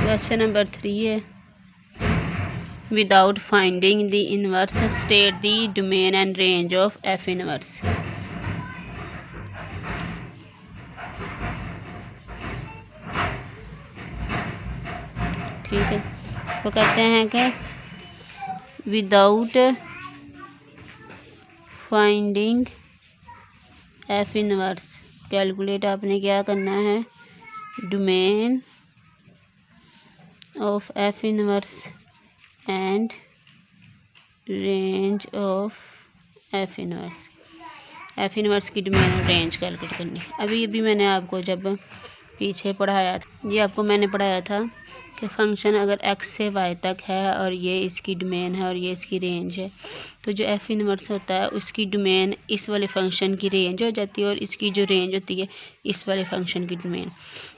Question number 3 है, without finding the inverse state the domain and range of F inverse. ठीक है, तो कहते हैं कि without finding F inverse calculate आपने क्या करना है, domain of F inverse and range of F inverse. F inverse की डोमेन और रेंज कैलकुलेट करनी है। अभी मैंने आपको जब पीछे पढ़ाया था, ये आपको मैंने पढ़ाया था कि फंक्शन अगर एक्स से वाई तक है और ये इसकी डोमेन है और ये इसकी रेंज है, तो जो एफ इनवर्स होता है उसकी डोमेन इस वाले फंक्शन की रेंज हो जाती है और इसकी जो रेंज होती है इस वाले फंक्शन की डोमेन।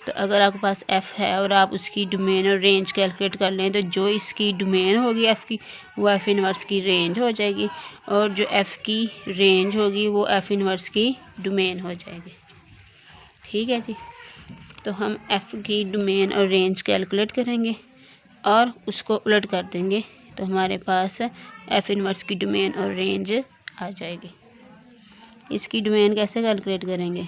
तो अगर आपके पास एफ है और आप उसकी डोमेन और रेंज कैलकुलेट कर लें, तो जो इसकी डोमेन होगी एफ की, वो एफ इनवर्स की रेंज हो जाएगी, और जो एफ की रेंज होगी वो एफ इनवर्स की डोमेन हो जाएगी। ठीक है जी, तो हम एफ की डोमेन और रेंज कैलकुलेट करेंगे और उसको उलट कर देंगे, तो हमारे पास एफ इनवर्स की डोमेन और रेंज आ जाएगी। इसकी डोमेन कैसे कैलकुलेट करेंगे,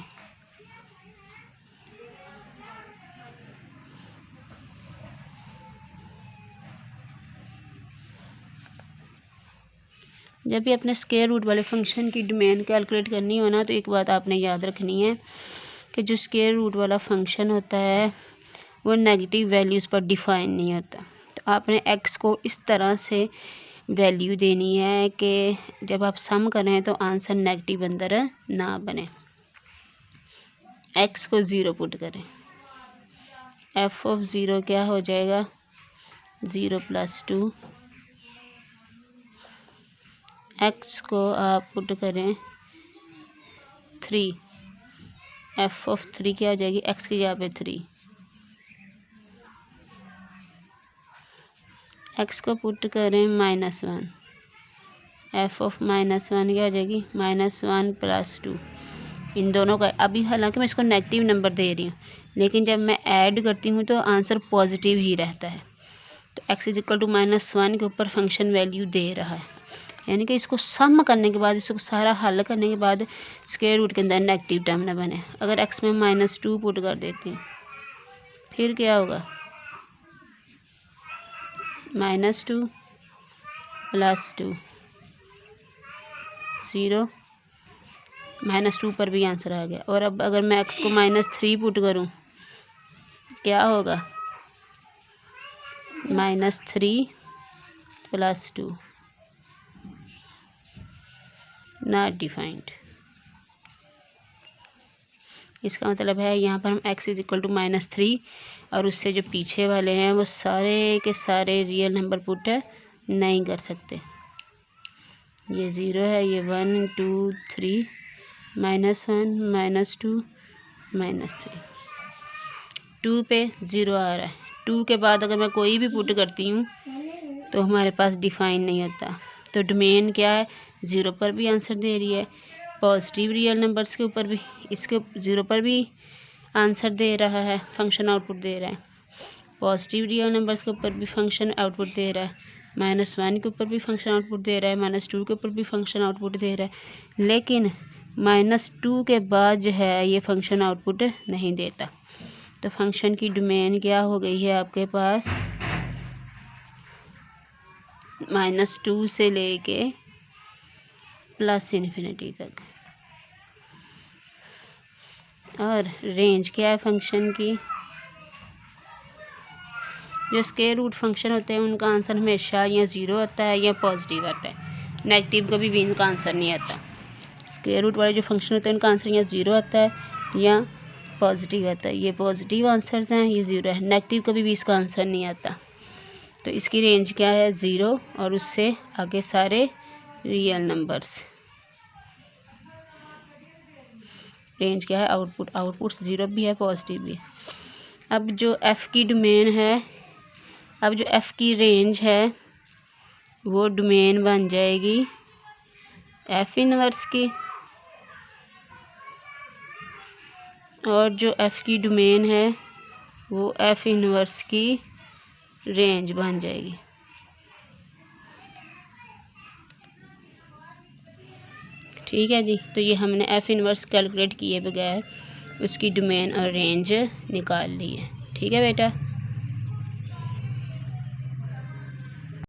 जब भी अपने स्क्वायर रूट वाले फंक्शन की डोमेन कैलकुलेट करनी हो ना, तो एक बात आपने याद रखनी है कि जो स्क्वायर रूट वाला फंक्शन होता है वो नेगेटिव वैल्यूज़ पर डिफ़ाइन नहीं होता। तो आपने एक्स को इस तरह से वैल्यू देनी है कि जब आप सम करें तो आंसर नेगेटिव अंदर ना बने। एक्स को 0 पुट करें, एफ ऑफ 0 क्या हो जाएगा, 0 + 2। एक्स को आप पुट करें 3, एफ ऑफ 3 क्या हो जाएगी, एक्स की जगह पे 3। एक्स को पुट करें -1, एफ ऑफ -1 क्या हो जाएगी, -1 + 2। इन दोनों का अभी हालांकि मैं इसको नेगेटिव नंबर दे रही हूँ, लेकिन जब मैं ऐड करती हूँ तो आंसर पॉजिटिव ही रहता है। तो x = -1 के ऊपर फंक्शन वैल्यू दे रहा है, यानी कि इसको सम करने के बाद, इसको सारा हल करने के बाद स्क्वायर रूट के अंदर नेगेटिव टर्म ना बने। अगर x में -2 पुट कर देती हूँ, फिर क्या होगा, -2 + 2 0, -2 पर भी आंसर आ गया। और अब अगर मैं x को -3 पुट करूँ, क्या होगा, -3 + 2 नॉट डिफाइंड। इसका मतलब है यहाँ पर हम x = -3 और उससे जो पीछे वाले हैं वो सारे के सारे रियल नंबर पुट नहीं कर सकते। ये 0 है, ये 1 2 3, -1 -2 -3, 2 पे 0 आ रहा है। 2 के बाद अगर मैं कोई भी पुट करती हूँ तो हमारे पास डिफाइन नहीं होता। तो डोमेन क्या है, 0 पर भी आंसर दे रही है, पॉजिटिव रियल नंबर्स के ऊपर भी, इसके 0 पर भी आंसर दे रहा है, फंक्शन आउटपुट दे रहा है, पॉजिटिव रियल नंबर्स के ऊपर भी फंक्शन आउटपुट दे रहा है, -1 के ऊपर भी फंक्शन आउटपुट दे रहा है, -2 के ऊपर भी फंक्शन आउटपुट दे रहा है, लेकिन -2 के बाद जो है ये फंक्शन आउटपुट नहीं देता। तो फंक्शन की डोमेन क्या हो गई है आपके पास, -2 से लेके +∞ तक। और रेंज क्या है फंक्शन की, जो स्क्वायर रूट फंक्शन होते हैं उनका आंसर हमेशा या 0 आता है या पॉजिटिव आता है, नेगेटिव कभी भी इनका आंसर नहीं आता। स्क्वायर रूट वाले जो फंक्शन होते हैं उनका आंसर या 0 आता है या पॉजिटिव आता है। ये पॉजिटिव आंसर्स हैं, ये 0 है, नेगेटिव कभी भी इसका आंसर नहीं आता। तो इसकी रेंज क्या है, 0 और उससे आगे सारे रियल नंबर्स। रेंज क्या है, आउटपुट 0 भी है, पॉजिटिव भी है। अब जो f की डोमेन है, अब जो f की रेंज है वो डोमेन बन जाएगी f इनवर्स की, और जो f की डोमेन है वो f इनवर्स की रेंज बन जाएगी। ठीक है जी, तो ये हमने एफ इनवर्स कैलकुलेट किए बगैर उसकी डोमेन और रेंज निकाल ली है। ठीक है बेटा।